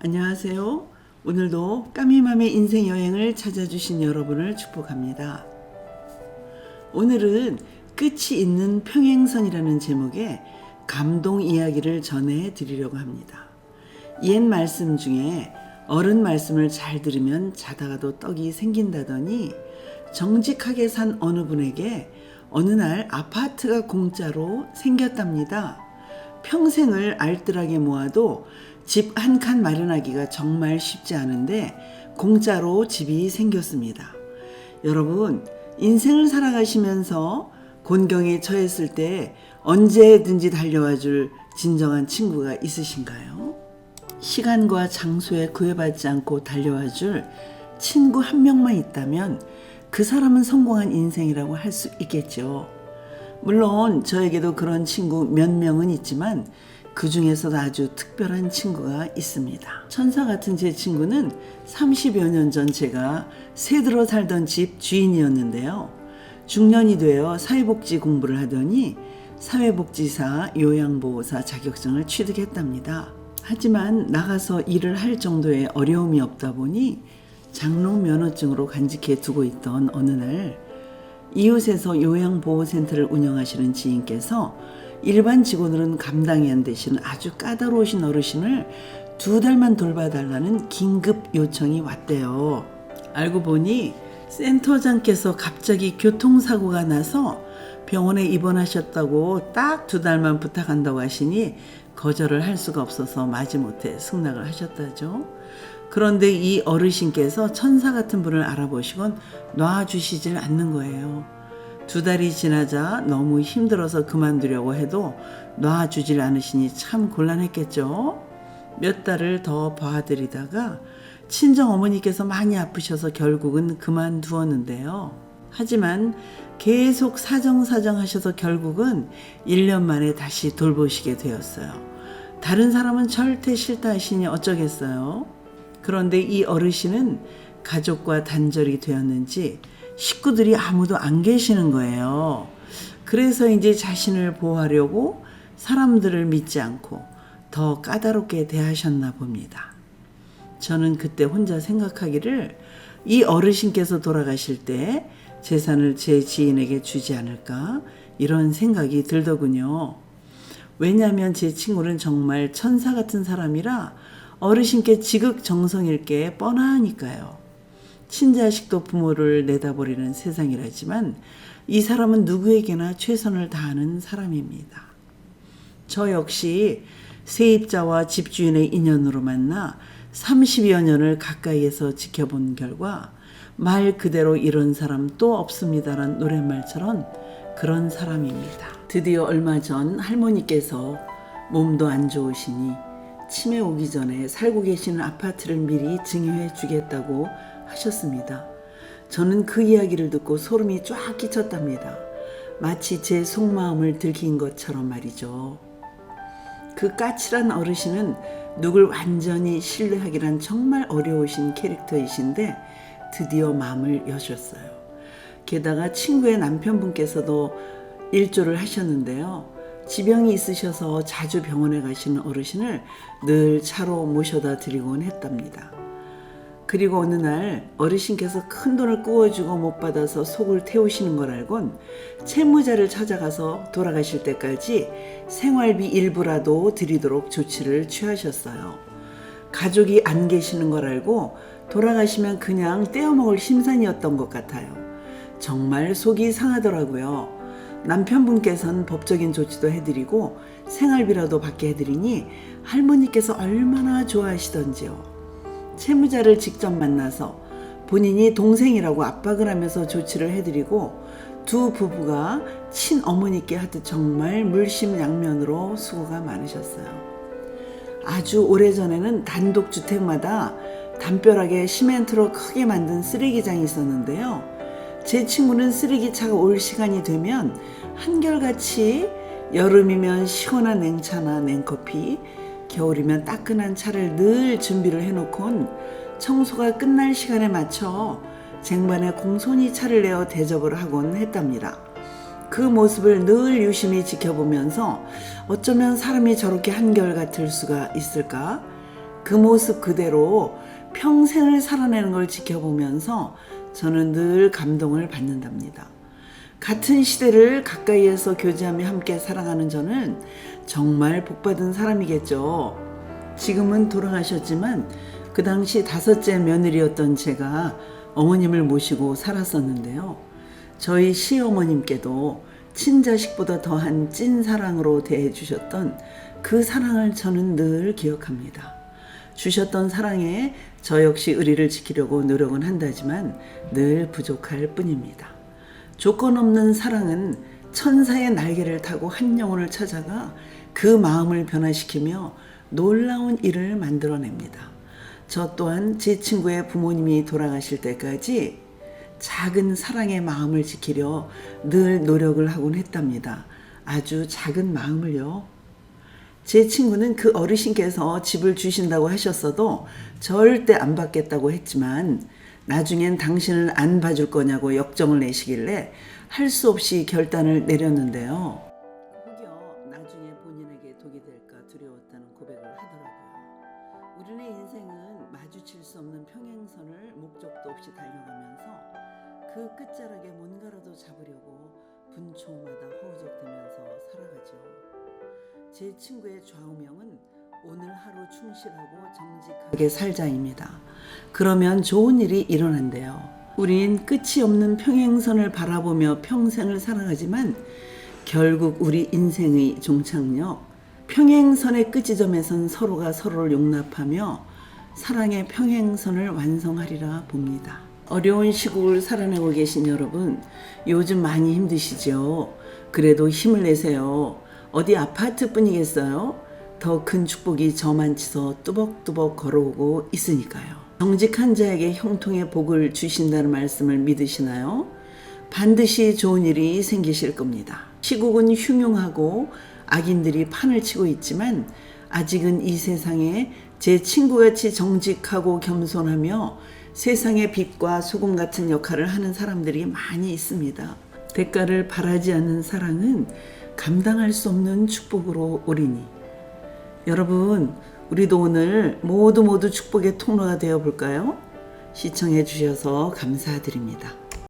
안녕하세요. 오늘도 까미맘의 인생 여행을 찾아주신 여러분을 축복합니다. 오늘은 끝이 있는 평행선이라는 제목의 감동 이야기를 전해 드리려고 합니다. 옛 말씀 중에 어른 말씀을 잘 들으면 자다가도 떡이 생긴다더니 정직하게 산 어느 분에게 어느 날 아파트가 공짜로 생겼답니다. 평생을 알뜰하게 모아도 집 한 칸 마련하기가 정말 쉽지 않은데 공짜로 집이 생겼습니다. 여러분, 인생을 살아가시면서 곤경에 처했을 때 언제든지 달려와 줄 진정한 친구가 있으신가요? 시간과 장소에 구애받지 않고 달려와 줄 친구 한 명만 있다면 그 사람은 성공한 인생이라고 할 수 있겠죠. 물론 저에게도 그런 친구 몇 명은 있지만 그 중에서도 아주 특별한 친구가 있습니다. 천사 같은 제 친구는 30여 년 전 제가 새들어 살던 집 주인이었는데요. 중년이 되어 사회복지 공부를 하더니 사회복지사, 요양보호사 자격증을 취득했답니다. 하지만 나가서 일을 할 정도의 어려움이 없다 보니 장롱 면허증으로 간직해 두고 있던 어느 날 이웃에서 요양보호센터를 운영하시는 지인께서 일반 직원들은 감당이 안 되시는 아주 까다로우신 어르신을 2달만 돌봐달라는 긴급 요청이 왔대요. 알고 보니 센터장께서 갑자기 교통사고가 나서 병원에 입원하셨다고 딱 2달만 부탁한다고 하시니 거절을 할 수가 없어서 마지못해 승낙을 하셨다죠. 그런데 이 어르신께서 천사 같은 분을 알아보시곤 놔주시질 않는 거예요. 2달이 지나자 너무 힘들어서 그만두려고 해도 놔주질 않으시니 참 곤란했겠죠. 몇 달을 더 봐드리다가 친정어머니께서 많이 아프셔서 결국은 그만두었는데요. 하지만 계속 사정 하셔서 결국은 1년 만에 다시 돌보시게 되었어요. 다른 사람은 절대 싫다 하시니 어쩌겠어요. 그런데 이 어르신은 가족과 단절이 되었는지 식구들이 아무도 안 계시는 거예요. 그래서 이제 자신을 보호하려고 사람들을 믿지 않고 더 까다롭게 대하셨나 봅니다. 저는 그때 혼자 생각하기를 이 어르신께서 돌아가실 때 재산을 제 지인에게 주지 않을까 이런 생각이 들더군요. 왜냐하면 제 친구는 정말 천사 같은 사람이라 어르신께 지극정성일 게 뻔하니까요. 친자식도 부모를 내다버리는 세상이라지만 이 사람은 누구에게나 최선을 다하는 사람입니다. 저 역시 세입자와 집주인의 인연으로 만나 30여 년을 가까이에서 지켜본 결과 말 그대로 이런 사람 또 없습니다란 노랫말처럼 그런 사람입니다. 드디어 얼마 전 할머니께서 몸도 안 좋으시니 치매 오기 전에 살고 계시는 아파트를 미리 증여해 주겠다고 하셨습니다. 저는 그 이야기를 듣고 소름이 쫙 끼쳤답니다. 마치 제 속마음을 들킨 것처럼 말이죠. 그 까칠한 어르신은 누굴 완전히 신뢰하기란 정말 어려우신 캐릭터이신데 드디어 마음을 여셨어요. 게다가 친구의 남편분께서도 일조를 하셨는데요. 지병이 있으셔서 자주 병원에 가시는 어르신을 늘 차로 모셔다 드리곤 했답니다. 그리고 어느 날 어르신께서 큰 돈을 꾸어주고 못 받아서 속을 태우시는 걸 알곤 채무자를 찾아가서 돌아가실 때까지 생활비 일부라도 드리도록 조치를 취하셨어요. 가족이 안 계시는 걸 알고 돌아가시면 그냥 떼어먹을 심산이었던 것 같아요. 정말 속이 상하더라고요. 남편분께서는 법적인 조치도 해드리고 생활비라도 받게 해드리니 할머니께서 얼마나 좋아하시던지요. 채무자를 직접 만나서 본인이 동생이라고 압박을 하면서 조치를 해드리고 두 부부가 친어머니께 하듯 정말 물심양면으로 수고가 많으셨어요. 아주 오래전에는 단독주택마다 담벼락에 시멘트로 크게 만든 쓰레기장이 있었는데요. 제 친구는 쓰레기차가 올 시간이 되면 한결같이 여름이면 시원한 냉차나 냉커피, 겨울이면 따끈한 차를 늘 준비를 해놓곤 청소가 끝날 시간에 맞춰 쟁반에 공손히 차를 내어 대접을 하곤 했답니다. 그 모습을 늘 유심히 지켜보면서 어쩌면 사람이 저렇게 한결같을 수가 있을까 그 모습 그대로 평생을 살아내는 걸 지켜보면서 저는 늘 감동을 받는답니다. 같은 시대를 가까이에서 교제하며 함께 살아가는 저는 정말 복받은 사람이겠죠. 지금은 돌아가셨지만 그 당시 5째 며느리였던 제가 어머님을 모시고 살았었는데요. 저희 시어머님께도 친자식보다 더한 찐 사랑으로 대해주셨던 그 사랑을 저는 늘 기억합니다. 주셨던 사랑에 저 역시 의리를 지키려고 노력은 한다지만 늘 부족할 뿐입니다. 조건 없는 사랑은 천사의 날개를 타고 한 영혼을 찾아가 그 마음을 변화시키며 놀라운 일을 만들어냅니다. 저 또한 제 친구의 부모님이 돌아가실 때까지 작은 사랑의 마음을 지키려 늘 노력을 하곤 했답니다. 아주 작은 마음을요. 제 친구는 그 어르신께서 집을 주신다고 하셨어도 절대 안 받겠다고 했지만 나중엔 당신은 안 봐줄 거냐고 역정을 내시길래 할 수 없이 결단을 내렸는데요. 혹여 나중에 본인에게 독이 될까 두려웠다는 고백을 하더라고요. 우리의 인생은 마주칠 수 없는 평행선을 목적도 없이 달려가면서 그 끝자락에 뭔가라도 잡으려고 분초마다 허우적대면서 살아가죠. 제 친구의 좌우명은 오늘 하루 충실하고 정직하게 살자입니다. 그러면 좋은 일이 일어난대요. 우린 끝이 없는 평행선을 바라보며 평생을 살아가지만 결국 우리 인생의 종착역, 평행선의 끝지점에선 서로가 서로를 용납하며 사랑의 평행선을 완성하리라 봅니다. 어려운 시국을 살아내고 계신 여러분, 요즘 많이 힘드시죠? 그래도 힘을 내세요. 어디 아파트뿐이겠어요? 더 큰 축복이 저만치서 뚜벅뚜벅 걸어오고 있으니까요. 정직한 자에게 형통의 복을 주신다는 말씀을 믿으시나요? 반드시 좋은 일이 생기실 겁니다. 시국은 흉흉하고 악인들이 판을 치고 있지만 아직은 이 세상에 제 친구같이 정직하고 겸손하며 세상의 빛과 소금 같은 역할을 하는 사람들이 많이 있습니다. 대가를 바라지 않는 사랑은 감당할 수 없는 축복으로 오리니 여러분, 우리도 오늘 모두 축복의 통로가 되어 볼까요? 시청해 주셔서 감사드립니다.